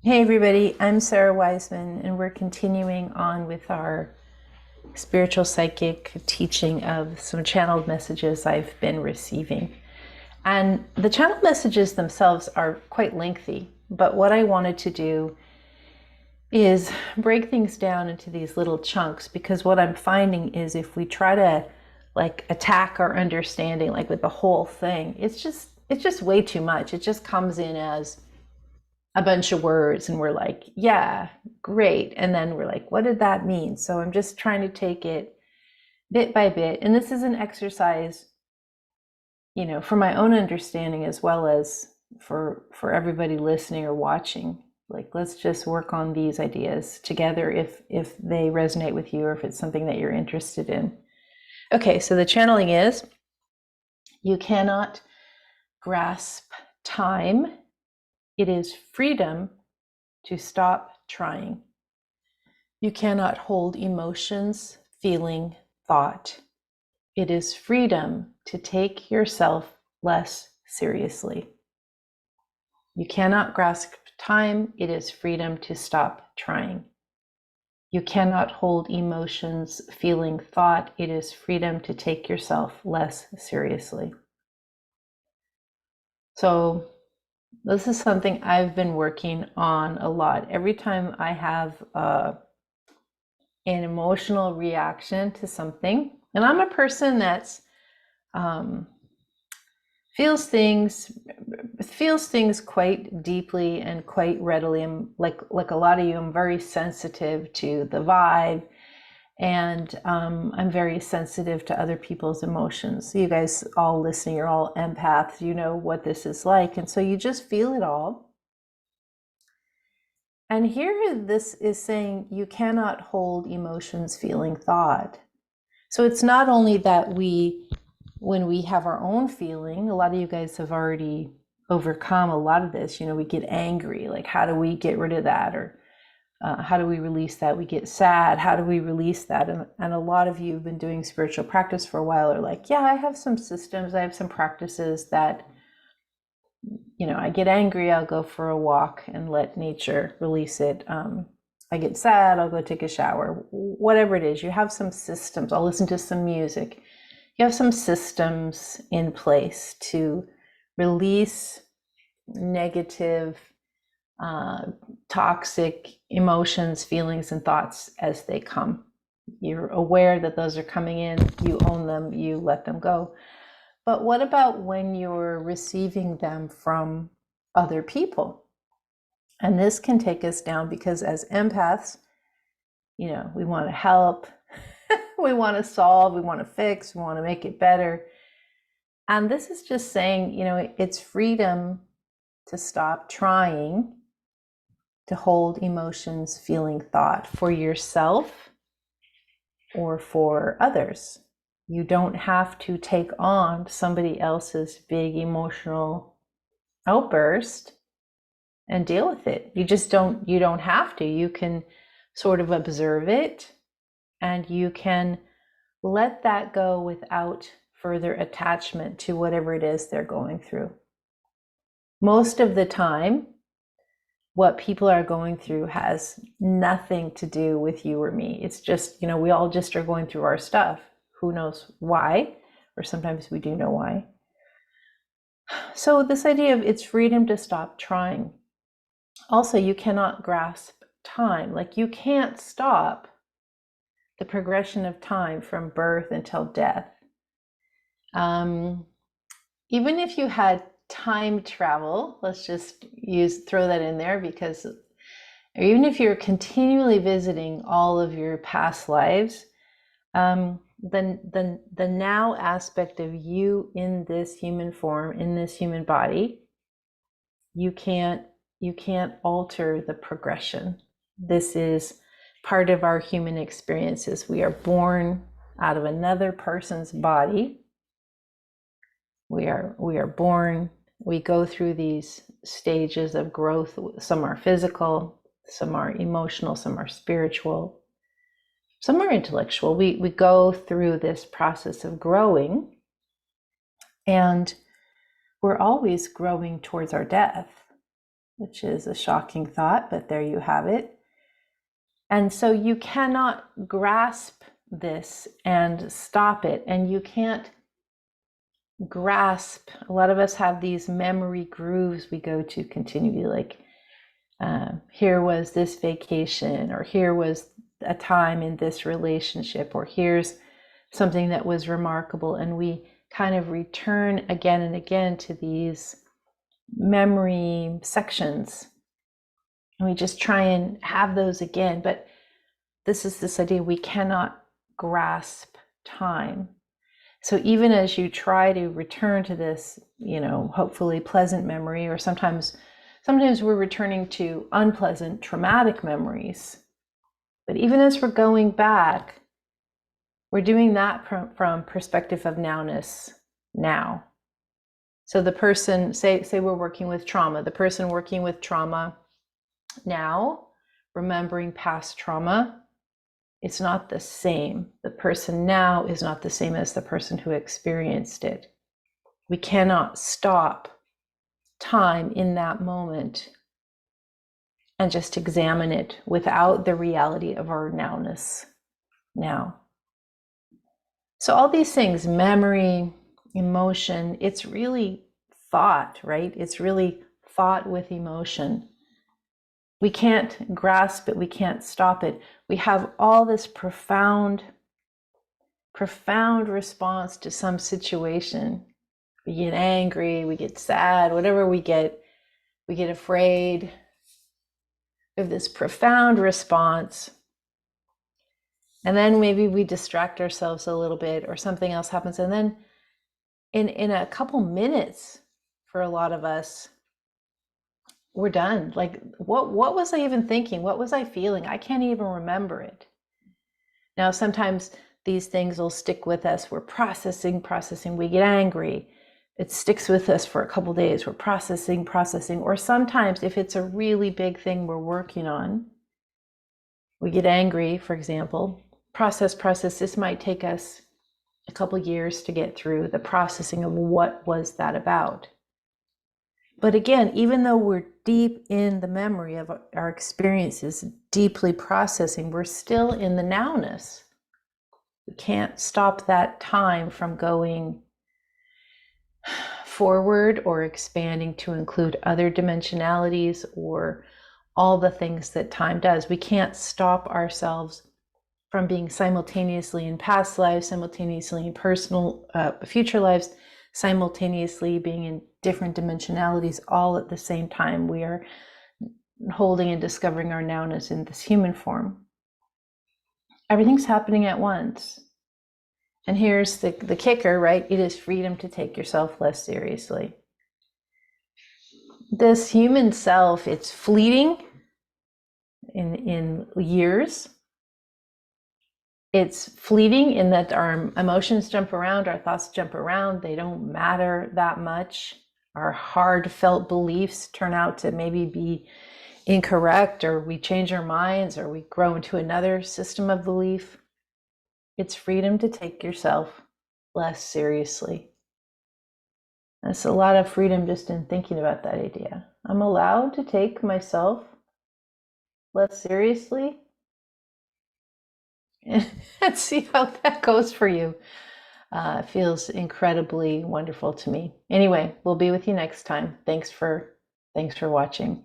Hey everybody, I'm SARA WISEMAN, and we're continuing on with our spiritual psychic teaching of some channeled messages I've been receiving. And the channeled messages themselves are quite lengthy, but what I wanted to do is break things down into these little chunks, because what I'm finding is if we try to attack our understanding with the whole thing, it's just way too much. It just comes in as a bunch of words and we're like, yeah, great. And then we're like, what did that mean? So I'm just trying to take it bit by bit. And this is an exercise, for my own understanding as well as for everybody listening or watching. Let's just work on these ideas together if they resonate with you or if it's something that you're interested in. Okay, so the channeling is, you cannot grasp time. It is freedom to stop trying. You cannot hold emotions, feeling, thought. It is freedom to take yourself less seriously. You cannot grasp time. It is freedom to stop trying. You cannot hold emotions, feeling, thought. It is freedom to take yourself less seriously. So this is something I've been working on a lot. Every time I have an emotional reaction to something, and I'm a person that's feels things quite deeply and quite readily. I'm like a lot of you, I'm very sensitive to the vibe, and I'm very sensitive to other people's emotions. So you guys all listening, you're all empaths, you know what this is like, and so you just feel it all. And here this is saying you cannot hold emotions, feeling, thought. So it's not only that when we have our own feeling, a lot of you guys have already overcome a lot of this. We get angry, like how do we get rid of that? Or how do we release that? We get sad, how do we release that? And a lot of you have been doing spiritual practice for a while are like, yeah, I have some systems, I have some practices that, I get angry, I'll go for a walk and let nature release it. I get sad, I'll go take a shower. Whatever it is, you have some systems. I'll listen to some music. You have some systems in place to release negative, toxic emotions, feelings, and thoughts as they come. You're aware that those are coming in, you own them, you let them go. But what about when you're receiving them from other people? And this can take us down because as empaths, we want to help, we want to solve, we want to fix, we want to make it better. And this is just saying, it's freedom to stop trying to hold emotions, feeling, thought for yourself or for others. You don't have to take on somebody else's big emotional outburst and deal with it. You don't have to. You can sort of observe it, and you can let that go without further attachment to whatever it is they're going through. Most of the time, what people are going through has nothing to do with you or me. It's just, we all just are going through our stuff. Who knows why? Or sometimes we do know why. So this idea of it's freedom to stop trying. Also, you cannot grasp time. Like you can't stop the progression of time from birth until death. Even if you had time travel, let's just throw that in there, because or even if you're continually visiting all of your past lives, then the now aspect of you in this human form, in this human body, you can't alter the progression. This is part of our human experiences. We are born out of another person's body. We are born, we go through these stages of growth. Some are physical, some are emotional, some are spiritual, some are intellectual. We go through this process of growing, and we're always growing towards our death. which is a shocking thought, but there you have it. And so you cannot grasp this and stop it. And you can't grasp. A lot of us have these memory grooves we go to continually, like here was this vacation, or here was a time in this relationship, or here's something that was remarkable. And we kind of return again and again to these memory sections. And we just try and have those again. But this is this idea we cannot grasp time. So even as you try to return to this, hopefully pleasant memory, or sometimes we're returning to unpleasant, traumatic memories. But even as we're going back, we're doing that from perspective of nowness now. So the person, say we're working with trauma, the person working with trauma now, remembering past trauma, it's not the same. The person now is not the same as the person who experienced it. We cannot stop time in that moment and just examine it without the reality of our nowness now. So all these things, memory, emotion, it's really thought, right? It's really thought with emotion. We can't grasp it. We can't stop it. We have all this profound response to some situation. We get angry, we get sad, whatever we get afraid. We have this profound response. And then maybe we distract ourselves a little bit, or something else happens. And then in a couple minutes, for a lot of us, we're done. Like, what was I even thinking? What was I feeling? I can't even remember it. Now, sometimes these things will stick with us. We're processing. We get angry. It sticks with us for a couple days. We're processing. Or sometimes if it's a really big thing we're working on, we get angry, for example, process. This might take us a couple years to get through the processing of what was that about. But again, even though we're deep in the memory of our experiences, deeply processing, we're still in the nowness. We can't stop that time from going forward or expanding to include other dimensionalities or all the things that time does. We can't stop ourselves from being simultaneously in past lives, simultaneously in personal future lives, simultaneously being in different dimensionalities all at the same time. We are holding and discovering our nowness in this human form. Everything's happening at once. And here's the kicker, right? It is freedom to take yourself less seriously. This human self, it's fleeting in years. It's fleeting in that our emotions jump around, our thoughts jump around. They don't matter that much. Our hard felt beliefs turn out to maybe be incorrect, or we change our minds, or we grow into another system of belief. It's freedom to take yourself less seriously. That's a lot of freedom just in thinking about that idea. I'm allowed to take myself less seriously. And see how that goes for you. It feels incredibly wonderful to me. Anyway, we'll be with you next time. Thanks for watching.